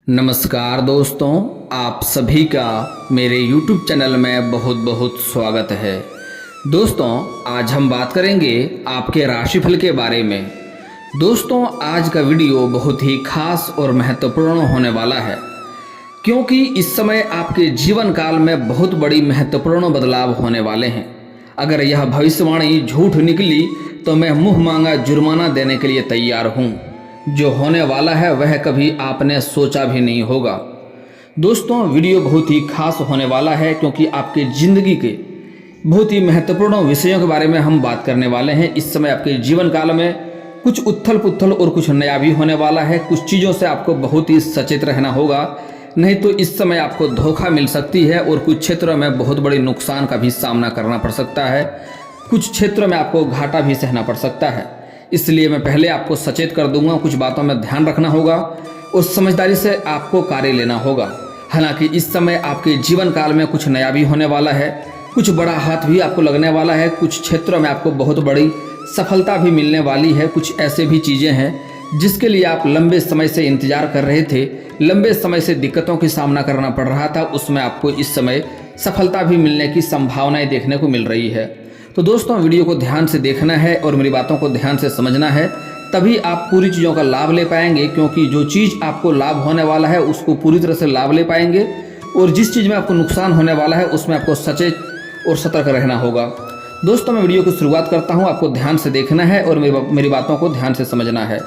नमस्कार दोस्तों, आप सभी का मेरे YouTube चैनल में बहुत बहुत स्वागत है। दोस्तों, आज हम बात करेंगे आपके राशिफल के बारे में। दोस्तों, आज का वीडियो बहुत ही खास और महत्वपूर्ण होने वाला है, क्योंकि इस समय आपके जीवन काल में बहुत बड़ी महत्वपूर्ण बदलाव होने वाले हैं। अगर यह भविष्यवाणी झूठ निकली तो मैं मुँह मांगा जुर्माना देने के लिए तैयार हूँ। जो होने वाला है वह कभी आपने सोचा भी नहीं होगा। दोस्तों, वीडियो बहुत ही खास होने वाला है, क्योंकि आपके ज़िंदगी के बहुत ही महत्वपूर्ण विषयों के बारे में हम बात करने वाले हैं। इस समय आपके जीवन काल में कुछ उथल पुथल और कुछ नया भी होने वाला है। कुछ चीज़ों से आपको बहुत ही सचेत रहना होगा, नहीं तो इस समय आपको धोखा मिल सकती है और कुछ क्षेत्रों में बहुत बड़ी नुकसान का भी सामना करना पड़ सकता है। कुछ क्षेत्रों में आपको घाटा भी सहना पड़ सकता है। इसलिए मैं पहले आपको सचेत कर दूंगा। कुछ बातों में ध्यान रखना होगा और समझदारी से आपको कार्य लेना होगा। हालांकि इस समय आपके जीवन काल में कुछ नया भी होने वाला है, कुछ बड़ा हाथ भी आपको लगने वाला है। कुछ क्षेत्रों में आपको बहुत बड़ी सफलता भी मिलने वाली है। कुछ ऐसे भी चीज़ें हैं जिसके लिए आप लंबे समय से इंतजार कर रहे थे, लंबे समय से दिक्कतों की सामना करना पड़ रहा था, उसमें आपको इस समय सफलता भी मिलने की संभावनाएं देखने को मिल रही है। तो दोस्तों, वीडियो को ध्यान से देखना है और मेरी बातों को ध्यान से समझना है, तभी आप पूरी चीज़ों का लाभ ले पाएंगे। क्योंकि जो चीज़ आपको लाभ होने वाला है उसको पूरी तरह से लाभ ले पाएंगे, और जिस चीज़ में आपको नुकसान होने वाला है उसमें आपको सचेत और सतर्क रहना होगा। दोस्तों, मैं वीडियो की शुरुआत करता हूँ। आपको ध्यान से देखना है और मेरी बातों को ध्यान से समझना है।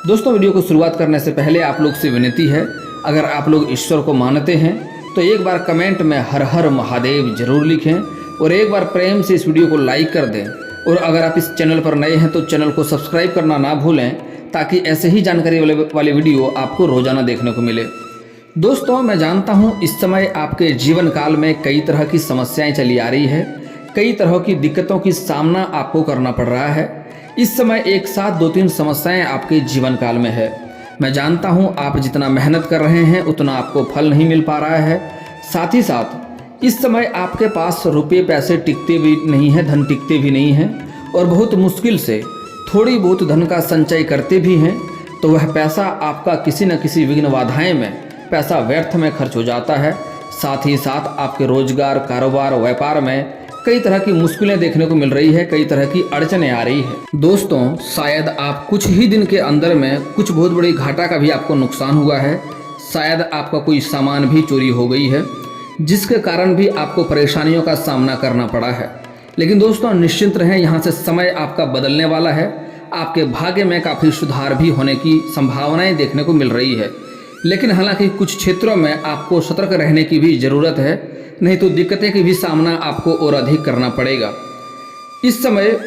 दोस्तों, वीडियो को शुरुआत करने से पहले आप लोग से विनती है, अगर आप लोग ईश्वर को मानते हैं तो एक बार कमेंट में हर हर महादेव जरूर लिखें और एक बार प्रेम से इस वीडियो को लाइक कर दें। और अगर आप इस चैनल पर नए हैं तो चैनल को सब्सक्राइब करना ना भूलें, ताकि ऐसे ही जानकारी वाले वीडियो आपको रोजाना देखने को मिले। दोस्तों, मैं जानता हूं इस समय आपके जीवन काल में कई तरह की समस्याएं चली आ रही है, कई तरह की दिक्कतों की सामना आपको करना पड़ रहा है। इस समय एक साथ 2-3 समस्याएं आपके जीवन काल में है। मैं जानता हूँ आप जितना मेहनत कर रहे हैं उतना आपको फल नहीं मिल पा रहा है। साथ ही साथ इस समय आपके पास रुपये पैसे टिकते भी नहीं हैं, धन टिकते भी नहीं हैं, और बहुत मुश्किल से थोड़ी बहुत धन का संचय करते भी हैं तो वह पैसा आपका किसी न किसी विघ्न बाधाएं में पैसा व्यर्थ में खर्च हो जाता है। साथ ही साथ आपके रोजगार, कारोबार, व्यापार में कई तरह की मुश्किलें देखने को मिल रही है, कई तरह की अड़चनें आ रही है। दोस्तों, शायद आप कुछ ही दिन के अंदर में कुछ बहुत बड़ी घाटा का भी आपको नुकसान हुआ है। शायद आपका कोई सामान भी चोरी हो गई है, जिसके कारण भी आपको परेशानियों का सामना करना पड़ा है। लेकिन दोस्तों, निश्चिंत रहें, यहाँ से समय आपका बदलने वाला है। आपके भाग्य में काफ़ी सुधार भी होने की संभावनाएं देखने को मिल रही है। लेकिन हालांकि कुछ क्षेत्रों में आपको सतर्क रहने की भी ज़रूरत है, नहीं तो दिक्कतें की भी सामना आपको और अधिक करना पड़ेगा। इस समय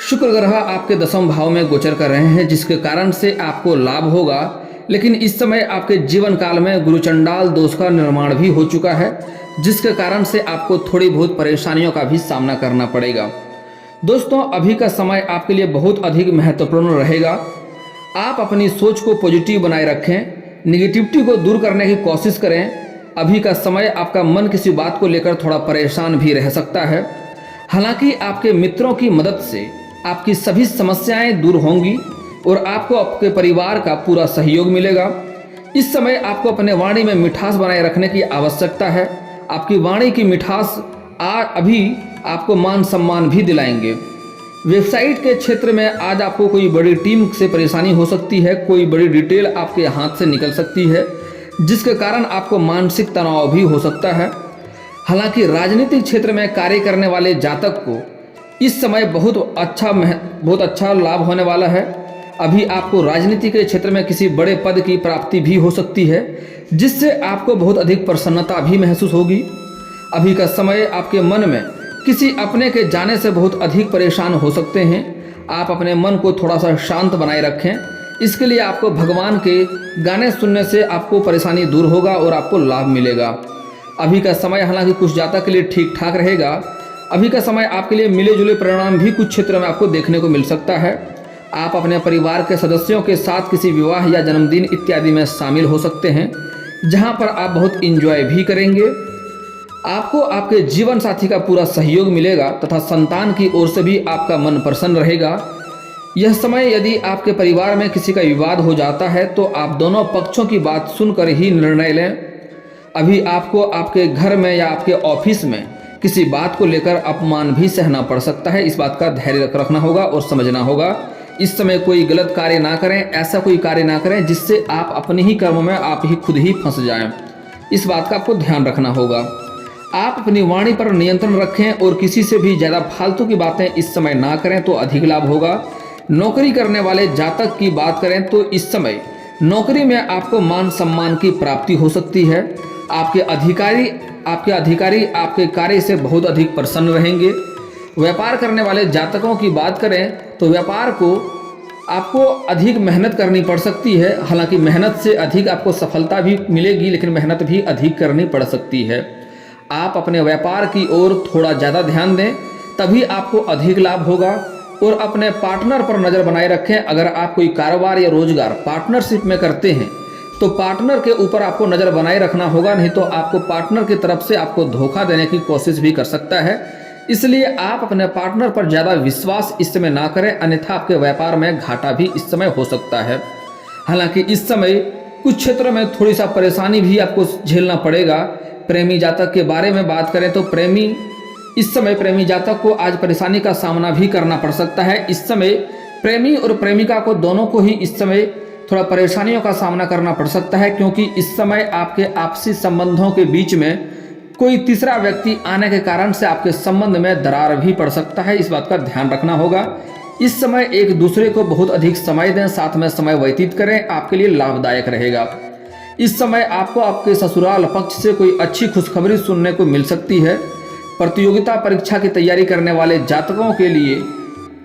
शुक्र ग्रह आपके 10वें भाव में गोचर कर रहे हैं, जिसके कारण से आपको लाभ होगा। लेकिन इस समय आपके जीवन काल में गुरुचंडाल दोष का निर्माण भी हो चुका है, जिसके कारण से आपको थोड़ी बहुत परेशानियों का भी सामना करना पड़ेगा। दोस्तों, अभी का समय आपके लिए बहुत अधिक महत्वपूर्ण रहेगा। आप अपनी सोच को पॉजिटिव बनाए रखें, निगेटिविटी को दूर करने की कोशिश करें। अभी का समय आपका मन किसी बात को लेकर थोड़ा परेशान भी रह सकता है। हालांकि आपके मित्रों की मदद से आपकी सभी समस्याएं दूर होंगी और आपको आपके परिवार का पूरा सहयोग मिलेगा। इस समय आपको अपने वाणी में मिठास बनाए रखने की आवश्यकता है। आपकी वाणी की मिठास अभी आपको मान सम्मान भी दिलाएंगे। वेबसाइट के क्षेत्र में आज आपको कोई बड़ी टीम से परेशानी हो सकती है, कोई बड़ी डिटेल आपके हाथ से निकल सकती है, जिसके कारण आपको मानसिक तनाव भी हो सकता है। हालांकि राजनीतिक क्षेत्र में कार्य करने वाले जातक को इस समय बहुत अच्छा लाभ होने वाला है। अभी आपको राजनीति के क्षेत्र में किसी बड़े पद की प्राप्ति भी हो सकती है, जिससे आपको बहुत अधिक प्रसन्नता भी महसूस होगी। अभी का समय आपके मन में किसी अपने के जाने से बहुत अधिक परेशान हो सकते हैं। आप अपने मन को थोड़ा सा शांत बनाए रखें। इसके लिए आपको भगवान के गाने सुनने से आपको परेशानी दूर होगा और आपको लाभ मिलेगा। अभी का समय हालांकि कुछ जातक के लिए ठीक ठाक रहेगा। अभी का समय आपके लिए मिले जुले परिणाम भी कुछ क्षेत्रों में आपको देखने को मिल सकता है। आप अपने परिवार के सदस्यों के साथ किसी विवाह या जन्मदिन इत्यादि में शामिल हो सकते हैं, जहां पर आप बहुत इंजॉय भी करेंगे। आपको आपके जीवन साथी का पूरा सहयोग मिलेगा तथा संतान की ओर से भी आपका मन प्रसन्न रहेगा। यह समय यदि आपके परिवार में किसी का विवाद हो जाता है तो आप दोनों पक्षों की बात सुनकर ही निर्णय लें। अभी आपको आपके घर में या आपके ऑफिस में किसी बात को लेकर अपमान भी सहना पड़ सकता है। इस बात का धैर्य रखना होगा और समझना होगा। इस समय कोई गलत कार्य ना करें, ऐसा कोई कार्य ना करें जिससे आप अपने ही कर्म में आप ही खुद ही फंस जाएं। इस बात का आपको ध्यान रखना होगा। आप अपनी वाणी पर नियंत्रण रखें और किसी से भी ज़्यादा फालतू की बातें इस समय ना करें तो अधिक लाभ होगा। नौकरी करने वाले जातक की बात करें तो इस समय नौकरी में आपको मान सम्मान की प्राप्ति हो सकती है। आपके अधिकारी आपके कार्य से बहुत अधिक प्रसन्न रहेंगे। व्यापार करने वाले जातकों की बात करें तो व्यापार को आपको अधिक मेहनत करनी पड़ सकती है। हालांकि मेहनत से अधिक आपको सफलता भी मिलेगी, लेकिन मेहनत भी अधिक करनी पड़ सकती है। आप अपने व्यापार की ओर थोड़ा ज़्यादा ध्यान दें, तभी आपको अधिक लाभ होगा। और अपने पार्टनर पर नज़र बनाए रखें। अगर आप कोई कारोबार या रोजगार पार्टनरशिप में करते हैं तो पार्टनर के ऊपर आपको नज़र बनाए रखना होगा, नहीं तो आपको पार्टनर की तरफ से आपको धोखा देने की कोशिश भी कर सकता है। इसलिए आप अपने पार्टनर पर ज़्यादा विश्वास इस समय ना करें, अन्यथा आपके व्यापार में घाटा भी इस समय हो सकता है। हालांकि इस समय कुछ क्षेत्रों में थोड़ी सा परेशानी भी आपको झेलना पड़ेगा। प्रेमी जातक के बारे में बात करें तो इस समय प्रेमी जातक को आज परेशानी का सामना भी करना पड़ सकता है। इस समय प्रेमी और प्रेमिका को दोनों को ही इस समय थोड़ा परेशानियों का सामना करना पड़ सकता है, क्योंकि इस समय आपके आपसी संबंधों के बीच में कोई तीसरा व्यक्ति आने के कारण से आपके संबंध में दरार भी पड़ सकता है। इस बात का ध्यान रखना होगा। इस समय एक दूसरे को बहुत अधिक समय दें, साथ में समय व्यतीत करें, आपके लिए लाभदायक रहेगा। इस समय आपको आपके ससुराल पक्ष से कोई अच्छी खुशखबरी सुनने को मिल सकती है। प्रतियोगिता परीक्षा की तैयारी करने वाले जातकों के लिए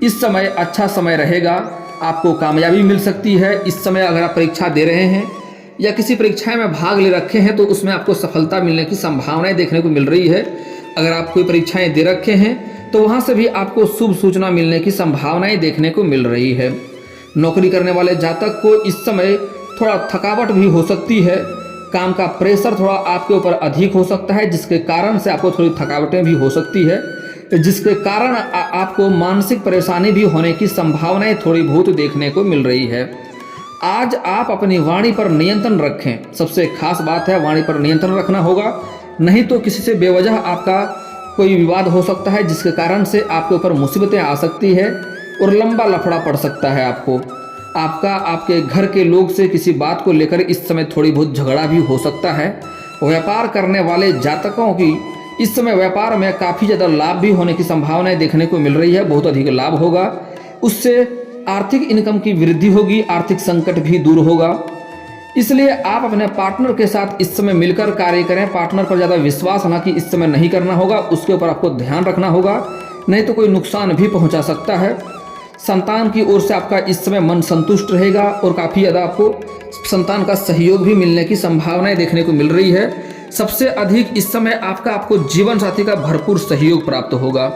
इस समय अच्छा समय रहेगा। आपको कामयाबी मिल सकती है। इस समय अगर आप परीक्षा दे रहे हैं या किसी परीक्षाएं में भाग ले रखे हैं तो उसमें आपको सफलता मिलने की संभावनाएं देखने को मिल रही है। अगर आप कोई परीक्षाएं दे रखे हैं तो वहां से भी आपको शुभ सूचना मिलने की संभावनाएं देखने को मिल रही है। नौकरी करने वाले जातक को इस समय थोड़ा थकावट भी हो सकती है। काम का प्रेशर थोड़ा आपके ऊपर अधिक हो सकता है, जिसके कारण से आपको थोड़ी थकावटें भी हो सकती है, जिसके कारण आपको मानसिक परेशानी भी होने की संभावनाएं थोड़ी बहुत देखने को मिल रही है। आज आप अपनी वाणी पर नियंत्रण रखें। सबसे खास बात है, वाणी पर नियंत्रण रखना होगा, नहीं तो किसी से बेवजह आपका कोई विवाद हो सकता है, जिसके कारण से आपके ऊपर मुसीबतें आ सकती है और लंबा लफड़ा पड़ सकता है। आपके घर के लोग से किसी बात को लेकर इस समय थोड़ी बहुत झगड़ा भी हो सकता है। व्यापार करने वाले जातकों की इस समय व्यापार में काफ़ी ज़्यादा लाभ भी होने की संभावनाएं देखने को मिल रही है। बहुत अधिक लाभ होगा, उससे आर्थिक इनकम की वृद्धि होगी, आर्थिक संकट भी दूर होगा। इसलिए आप अपने पार्टनर के साथ इस समय मिलकर कार्य करें। पार्टनर पर ज़्यादा विश्वास हालांकि इस समय नहीं करना होगा, उसके ऊपर आपको ध्यान रखना होगा, नहीं तो कोई नुकसान भी पहुंचा सकता है। संतान की ओर से आपका इस समय मन संतुष्ट रहेगा और काफ़ी ज़्यादा आपको संतान का सहयोग भी मिलने की संभावनाएं देखने को मिल रही है। सबसे अधिक इस समय आपको जीवन साथी का भरपूर सहयोग प्राप्त होगा।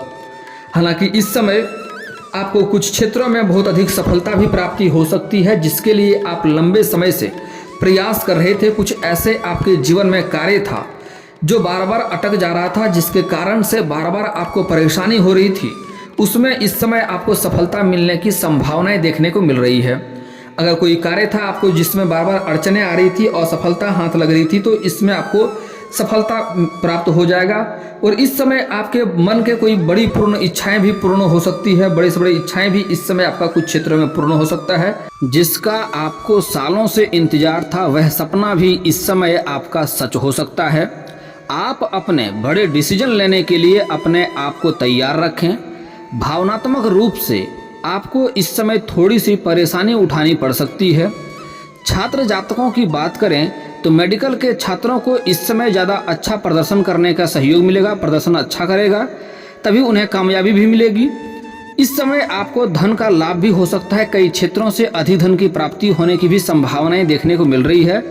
हालांकि इस समय आपको कुछ क्षेत्रों में बहुत अधिक सफलता भी प्राप्ति हो सकती है, जिसके लिए आप लंबे समय से प्रयास कर रहे थे। कुछ ऐसे आपके जीवन में कार्य था जो बार बार अटक जा रहा था, जिसके कारण से बार बार आपको परेशानी हो रही थी, उसमें इस समय आपको सफलता मिलने की संभावनाएं देखने को मिल रही है। अगर कोई कार्य था आपको जिसमें बार बार अड़चनें आ रही थी, असफलता हाथ लग रही थी, तो इसमें आपको सफलता प्राप्त हो जाएगा। और इस समय आपके मन के कोई बड़ी पूर्ण इच्छाएं भी पूर्ण हो सकती है। बड़ी से बड़ी इच्छाएं भी इस समय आपका कुछ क्षेत्रों में पूर्ण हो सकता है। जिसका आपको सालों से इंतजार था, वह सपना भी इस समय आपका सच हो सकता है। आप अपने बड़े डिसीजन लेने के लिए अपने आप को तैयार रखें। भावनात्मक रूप से आपको इस समय थोड़ी सी परेशानी उठानी पड़ सकती है। छात्र जातकों की बात करें तो मेडिकल के छात्रों को इस समय ज़्यादा अच्छा प्रदर्शन करने का सहयोग मिलेगा। प्रदर्शन अच्छा करेगा तभी उन्हें कामयाबी भी मिलेगी। इस समय आपको धन का लाभ भी हो सकता है। कई क्षेत्रों से अधिक धन की प्राप्ति होने की भी संभावनाएं देखने को मिल रही है।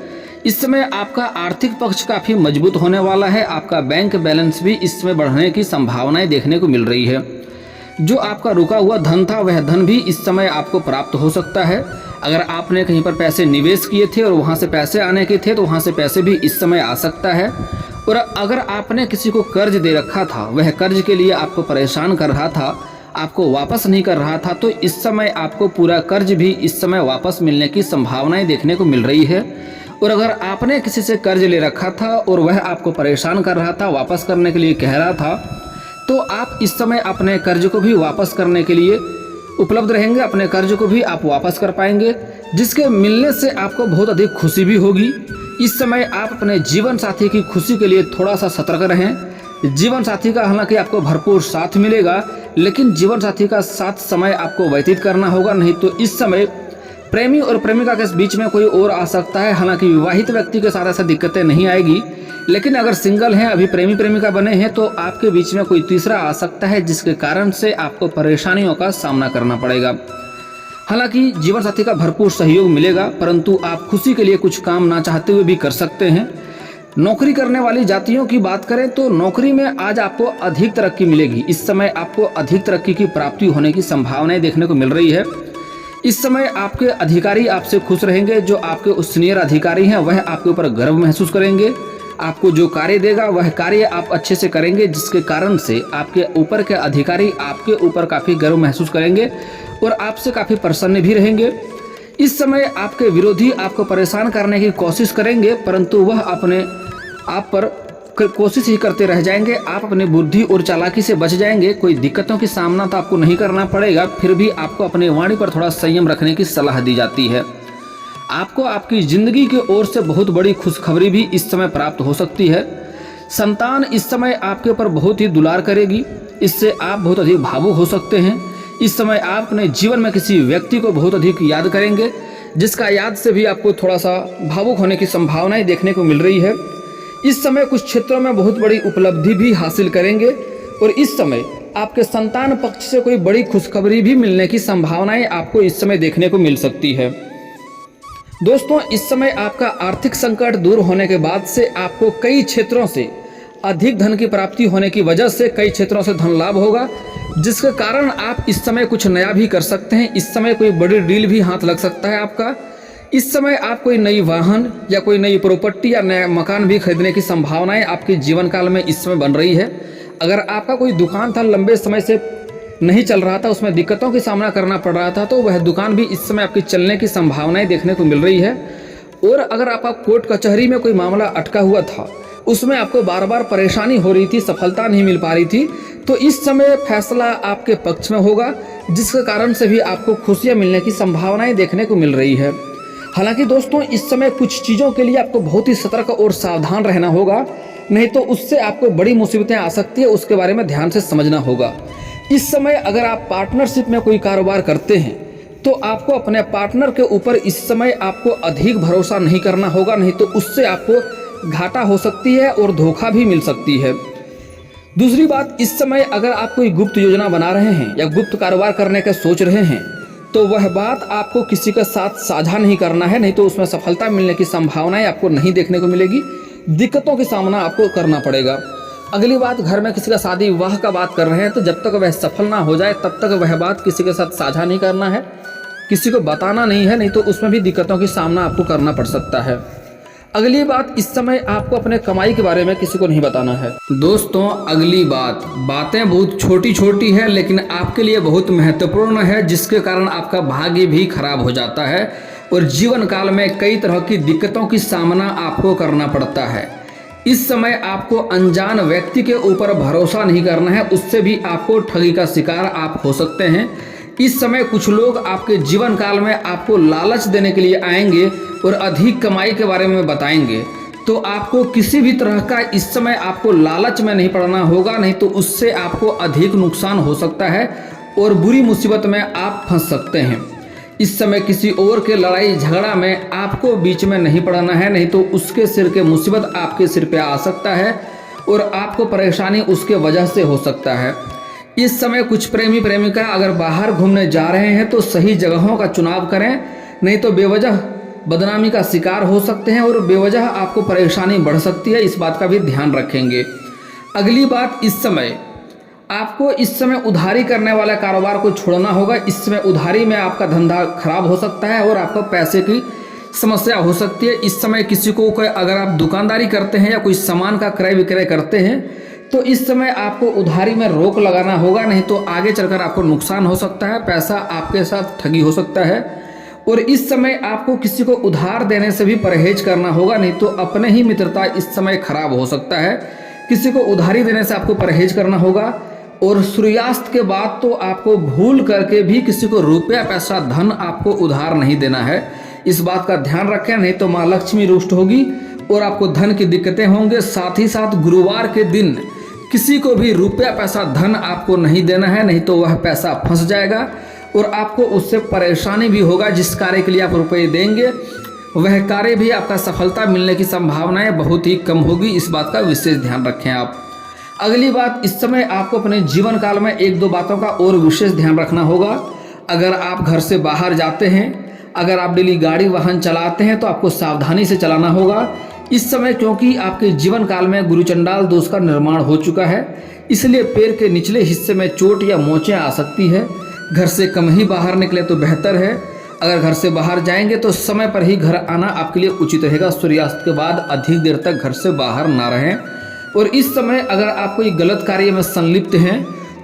इस समय आपका आर्थिक पक्ष काफ़ी मजबूत होने वाला है। आपका बैंक बैलेंस भी इस समय बढ़ने की संभावनाएं देखने को मिल रही है। जो आपका रुका हुआ धन था, वह धन भी इस समय आपको प्राप्त हो सकता है। अगर आपने कहीं पर पैसे निवेश किए थे और वहां से पैसे आने के थे, तो वहां से पैसे भी इस समय आ सकता है। और अगर आपने किसी को कर्ज दे रखा था, वह कर्ज के लिए आपको परेशान कर रहा था, आपको वापस नहीं कर रहा था, तो इस समय आपको पूरा कर्ज भी इस समय वापस मिलने की संभावनाएं देखने को मिल रही है। और अगर आपने किसी से कर्ज ले रखा था और वह आपको परेशान कर रहा था, वापस करने के लिए कह रहा था, तो आप इस समय अपने कर्ज को भी वापस करने के लिए उपलब्ध रहेंगे, अपने कर्ज को भी आप वापस कर पाएंगे, जिसके मिलने से आपको बहुत अधिक खुशी भी होगी। इस समय आप अपने जीवन साथी की खुशी के लिए थोड़ा सा सतर्क रहें। जीवन साथी का हालांकि आपको भरपूर साथ मिलेगा, लेकिन जीवन साथी का साथ समय आपको व्यतीत करना होगा, नहीं तो इस समय प्रेमी और प्रेमिका के बीच में कोई और आ सकता है। हालांकि विवाहित व्यक्ति के साथ ऐसा दिक्कतें नहीं आएगी, लेकिन अगर सिंगल हैं, अभी प्रेमी प्रेमिका बने हैं, तो आपके बीच में कोई तीसरा आ सकता है, जिसके कारण से आपको परेशानियों का सामना करना पड़ेगा। हालांकि जीवन साथी का भरपूर सहयोग मिलेगा, परंतु आप खुशी के लिए कुछ काम ना चाहते हुए भी कर सकते हैं। नौकरी करने वाली जातियों की बात करें तो नौकरी में आज आपको अधिक तरक्की मिलेगी। इस समय आपको अधिक तरक्की की प्राप्ति होने की संभावनाएं देखने को मिल रही है। इस समय आपके अधिकारी आपसे खुश रहेंगे। जो आपके उस सीनियर अधिकारी हैं वह आपके ऊपर गर्व महसूस करेंगे। आपको जो कार्य देगा वह कार्य आप अच्छे से करेंगे, जिसके कारण से आपके ऊपर के अधिकारी आपके ऊपर काफ़ी गर्व महसूस करेंगे और आपसे काफ़ी प्रसन्न भी रहेंगे। इस समय आपके विरोधी आपको परेशान करने की कोशिश करेंगे, परंतु वह अपने आप पर कोशिश ही करते रह जाएंगे। आप अपनी बुद्धि और चालाकी से बच जाएंगे। कोई दिक्कतों की सामना तो आपको नहीं करना पड़ेगा, फिर भी आपको अपनी वाणी पर थोड़ा संयम रखने की सलाह दी जाती है। आपको आपकी जिंदगी की ओर से बहुत बड़ी खुशखबरी भी इस समय प्राप्त हो सकती है। संतान इस समय आपके ऊपर बहुत ही दुलार करेगी, इससे आप बहुत अधिक भावुक हो सकते हैं। इस समय आप अपने जीवन में किसी व्यक्ति को बहुत अधिक याद करेंगे, जिसका याद से भी आपको थोड़ा सा भावुक होने की संभावनाएं देखने को मिल रही है। इस समय कुछ क्षेत्रों में बहुत बड़ी उपलब्धि भी हासिल करेंगे और इस समय आपके संतान पक्ष से कोई बड़ी खुशखबरी भी मिलने की संभावनाएं आपको इस समय देखने को मिल सकती है। दोस्तों, इस समय आपका आर्थिक संकट दूर होने के बाद से आपको कई क्षेत्रों से अधिक धन की प्राप्ति होने की वजह से कई क्षेत्रों से धन लाभ होगा, जिसके कारण आप इस समय कुछ नया भी कर सकते हैं। इस समय कोई बड़ी डील भी हाथ लग सकता है आपका। इस समय आप कोई नई वाहन या कोई नई प्रॉपर्टी या नया मकान भी खरीदने की संभावनाएं आपके जीवन काल में इस समय बन रही है। अगर आपका कोई दुकान था, लंबे समय से नहीं चल रहा था, उसमें दिक्कतों का सामना करना पड़ रहा था, तो वह दुकान भी इस समय आपकी चलने की संभावनाएं देखने को मिल रही है। और अगर आपका कोर्ट कचहरी में कोई मामला अटका हुआ था, उसमें आपको बार बार परेशानी हो रही थी, सफलता नहीं मिल पा रही थी, तो इस समय फैसला आपके पक्ष में होगा, जिसके कारण से भी आपको खुशियां मिलने की संभावनाएं देखने को मिल रही है। हालांकि दोस्तों, इस समय कुछ चीज़ों के लिए आपको बहुत ही सतर्क और सावधान रहना होगा, नहीं तो उससे आपको बड़ी मुसीबतें आ सकती है, उसके बारे में ध्यान से समझना होगा। इस समय अगर आप पार्टनरशिप में कोई कारोबार करते हैं, तो आपको अपने पार्टनर के ऊपर इस समय आपको अधिक भरोसा नहीं करना होगा, नहीं तो उससे आपको घाटा हो सकती है और धोखा भी मिल सकती है। दूसरी बात, इस समय अगर आप कोई गुप्त योजना बना रहे हैं या गुप्त कारोबार करने का सोच रहे हैं, तो वह बात आपको किसी के साथ साझा नहीं करना है, नहीं तो उसमें सफलता मिलने की संभावनाएं आपको नहीं देखने को मिलेगी। दिक्कतों का सामना आपको करना पड़ेगा। अगली बात, घर में किसी का शादी विवाह का बात कर रहे हैं, तो जब तक वह सफल ना हो जाए तब तक वह बात किसी के साथ साझा नहीं करना है, किसी को बताना नहीं है, नहीं तो उसमें भी दिक्कतों की सामना आपको करना पड़ सकता है। अगली बात, इस समय आपको अपने कमाई के बारे में किसी को नहीं बताना है। दोस्तों, अगली बात, बातें बहुत छोटी छोटी है लेकिन आपके लिए बहुत महत्वपूर्ण है, जिसके कारण आपका भाग्य भी खराब हो जाता है और जीवन काल में कई तरह की दिक्कतों की सामना आपको करना पड़ता है। इस समय आपको अनजान व्यक्ति के ऊपर भरोसा नहीं करना है, उससे भी आपको ठगी का शिकार आप हो सकते हैं। इस समय कुछ लोग आपके जीवन काल में आपको लालच देने के लिए आएंगे और अधिक कमाई के बारे में बताएंगे, तो आपको किसी भी तरह का इस समय आपको लालच में नहीं पड़ना होगा, नहीं तो उससे आपको अधिक नुकसान हो सकता है और बुरी मुसीबत में आप फंस सकते हैं। इस समय किसी और के लड़ाई झगड़ा में आपको बीच में नहीं पड़ना है, नहीं तो उसके सिर के मुसीबत आपके सिर पे आ सकता है और आपको परेशानी उसके वजह से हो सकता है। इस समय कुछ प्रेमी प्रेमिका अगर बाहर घूमने जा रहे हैं तो सही जगहों का चुनाव करें, नहीं तो बेवजह बदनामी का शिकार हो सकते हैं और बेवजह आपको परेशानी बढ़ सकती है। इस बात का भी ध्यान रखेंगे। अगली बात, इस समय आपको इस समय उधारी करने वाला कारोबार को छोड़ना होगा। इस समय उधारी में आपका धंधा खराब हो सकता है और आपको पैसे की समस्या हो सकती है। इस समय किसी को अगर आप दुकानदारी करते हैं या कोई सामान का क्रय विक्रय करते हैं, तो इस समय आपको उधारी में रोक लगाना होगा, नहीं तो आगे चलकर आपको नुकसान हो सकता है, पैसा आपके साथ ठगी हो सकता है। और इस समय आपको किसी को उधार देने से भी परहेज करना होगा, नहीं तो अपने ही मित्रता इस समय खराब हो सकता है। किसी को उधारी देने से आपको परहेज करना होगा। और सूर्यास्त के बाद तो आपको भूल करके भी किसी को रुपया पैसा धन आपको उधार नहीं देना है। इस बात का ध्यान रखें, नहीं तो माँ लक्ष्मी रुष्ट होगी और आपको धन की दिक्कतें होंगे। साथ ही साथ गुरुवार के दिन किसी को भी रुपया पैसा धन आपको नहीं देना है, नहीं तो वह पैसा फंस जाएगा और आपको उससे परेशानी भी होगा। जिस कार्य के लिए आप रुपये देंगे वह कार्य भी आपका सफलता मिलने की संभावनाएं बहुत ही कम होगी। इस बात का विशेष ध्यान रखें आप। अगली बात, इस समय आपको अपने जीवन काल में एक दो बातों का और विशेष ध्यान रखना होगा। अगर आप घर से बाहर जाते हैं, अगर आप डेली गाड़ी वाहन चलाते हैं तो आपको सावधानी से चलाना होगा इस समय, क्योंकि आपके जीवन काल में गुरुचंडाल दोष का निर्माण हो चुका है। इसलिए पैर के निचले हिस्से में चोट या मोचें आ सकती है। घर से कम ही बाहर निकले तो बेहतर है। अगर घर से बाहर जाएंगे तो समय पर ही घर आना आपके लिए उचित रहेगा। सूर्यास्त के बाद अधिक देर तक घर से बाहर ना रहें। और इस समय अगर आप कोई गलत कार्य में संलिप्त हैं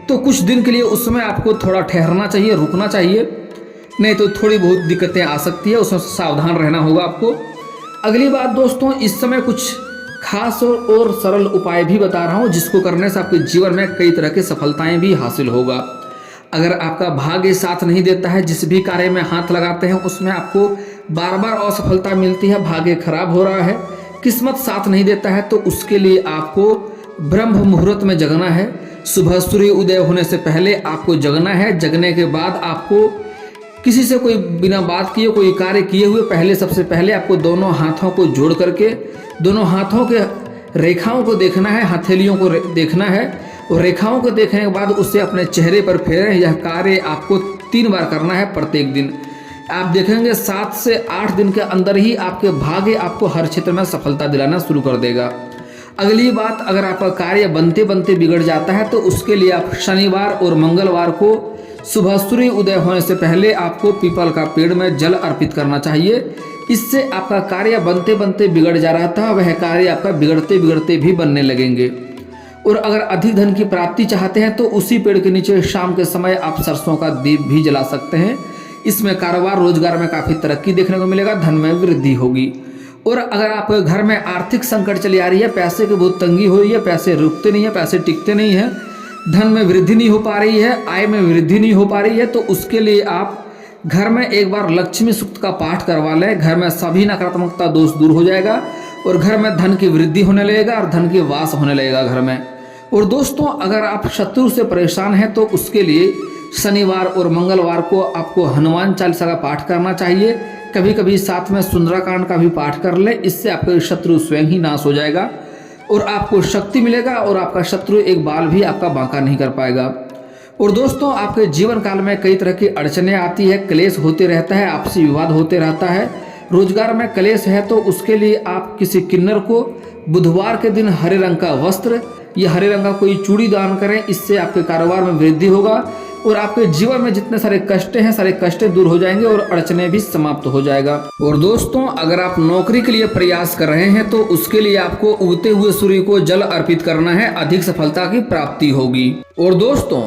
तो कुछ दिन के लिए उस समय आपको थोड़ा ठहरना चाहिए, रुकना चाहिए, नहीं तो थोड़ी बहुत दिक्कतें आ सकती है, उसमें सावधान रहना होगा आपको। अगली बात दोस्तों, इस समय कुछ खास और सरल उपाय भी बता रहा हूँ जिसको करने से आपके जीवन में कई तरह की सफलताएं भी हासिल होगा। अगर आपका भाग्य साथ नहीं देता है, जिस भी कार्य में हाथ लगाते हैं उसमें आपको बार बार असफलता मिलती है, भाग्य खराब हो रहा है, किस्मत साथ नहीं देता है, तो उसके लिए आपको ब्रह्म मुहूर्त में जगना है। सुबह सूर्य उदय होने से पहले आपको जगना है। जगने के बाद आपको किसी से कोई बिना बात किए कोई कार्य किए हुए पहले सबसे पहले आपको दोनों हाथों को जोड़ करके दोनों हाथों के रेखाओं को देखना है, हथेलियों को देखना है और रेखाओं को देखने के बाद उसे अपने चेहरे पर फेरें। यह कार्य आपको 3 बार करना है प्रत्येक दिन। आप देखेंगे 7 से 8 दिन के अंदर ही आपके भाग्य आपको हर क्षेत्र में सफलता दिलाना शुरू कर देगा। अगली बात, अगर आपका कार्य बनते बनते बिगड़ जाता है तो उसके लिए आप शनिवार और मंगलवार को सुबह सूर्य उदय होने से पहले आपको पीपल का पेड़ में जल अर्पित करना चाहिए। इससे आपका कार्य बनते बनते बिगड़ जा रहा था, वह कार्य आपका बिगड़ते बिगड़ते भी बनने लगेंगे। और अगर अधिक धन की प्राप्ति चाहते हैं तो उसी पेड़ के नीचे शाम के समय आप सरसों का दीप भी जला सकते हैं। इसमें कारोबार रोजगार में काफ़ी तरक्की देखने को मिलेगा, धन में वृद्धि होगी। और अगर आपके घर में आर्थिक संकट चली आ रही है, पैसे की बहुत तंगी हो रही है, पैसे रुकते नहीं है, पैसे टिकते नहीं है, धन में वृद्धि नहीं हो पा रही है, आय में वृद्धि नहीं हो पा रही है, तो उसके लिए आप घर में एक बार लक्ष्मी सूक्त का पाठ करवा लें। घर में सभी नकारात्मकता दोष दूर हो जाएगा और घर में धन की वृद्धि होने लगेगा और धन की वास होने लगेगा घर में। और दोस्तों, अगर आप शत्रु से परेशान हैं तो उसके लिए शनिवार और मंगलवार को आपको हनुमान चालीसा का पाठ करना चाहिए। कभी कभी साथ में सुंदराकांड का भी पाठ कर ले, इससे आपका शत्रु स्वयं ही नाश हो जाएगा और आपको शक्ति मिलेगा और आपका शत्रु एक बाल भी आपका बांका नहीं कर पाएगा। और दोस्तों, आपके जीवन काल में कई तरह की अड़चनें आती है, क्लेश होते रहता है, आपसी विवाद होते रहता है, रोजगार में क्लेश है, तो उसके लिए आप किसी किन्नर को बुधवार के दिन हरे रंग का वस्त्र या हरे रंग का कोई चूड़ी दान करें। इससे आपके कारोबार में वृद्धि होगा और आपके जीवन में जितने सारे कष्ट हैं सारे कष्ट दूर हो जाएंगे और अड़चने भी समाप्त हो जाएगा। और दोस्तों, अगर आप नौकरी के लिए प्रयास कर रहे हैं तो उसके लिए आपको उगते हुए सूर्य को जल अर्पित करना है, अधिक सफलता की प्राप्ति होगी। और दोस्तों,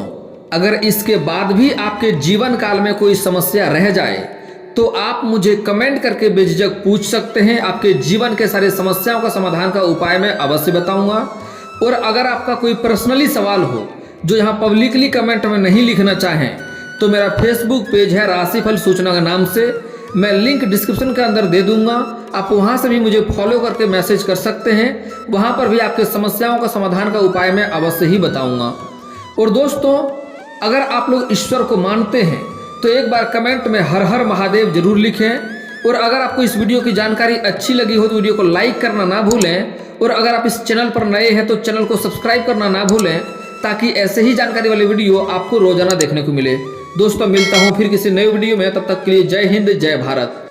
अगर इसके बाद भी आपके जीवन काल में कोई समस्या रह जाए तो आप मुझे कमेंट करके बेझिझक पूछ सकते हैं। आपके जीवन के सारे समस्याओं का समाधान का उपाय मैं अवश्य बताऊंगा। और अगर आपका कोई पर्सनली सवाल हो जो यहाँ पब्लिकली कमेंट में नहीं लिखना चाहें तो मेरा फेसबुक पेज है राशिफल सूचना के नाम से, मैं लिंक डिस्क्रिप्शन के अंदर दे दूंगा। आप वहाँ से भी मुझे फॉलो करके मैसेज कर सकते हैं, वहाँ पर भी आपके समस्याओं का समाधान का उपाय मैं अवश्य ही बताऊंगा। और दोस्तों, अगर आप लोग ईश्वर को मानते हैं तो एक बार कमेंट में हर हर महादेव जरूर लिखें। और अगर आपको इस वीडियो की जानकारी अच्छी लगी हो तो वीडियो को लाइक करना ना भूलें। और अगर आप इस चैनल पर नए हैं तो चैनल को सब्सक्राइब करना ना भूलें, ताकि ऐसे ही जानकारी वाली वीडियो आपको रोजाना देखने को मिले। दोस्तों, मिलता हूँ फिर किसी नई वीडियो में, तब तक के लिए जय हिंद, जय भारत।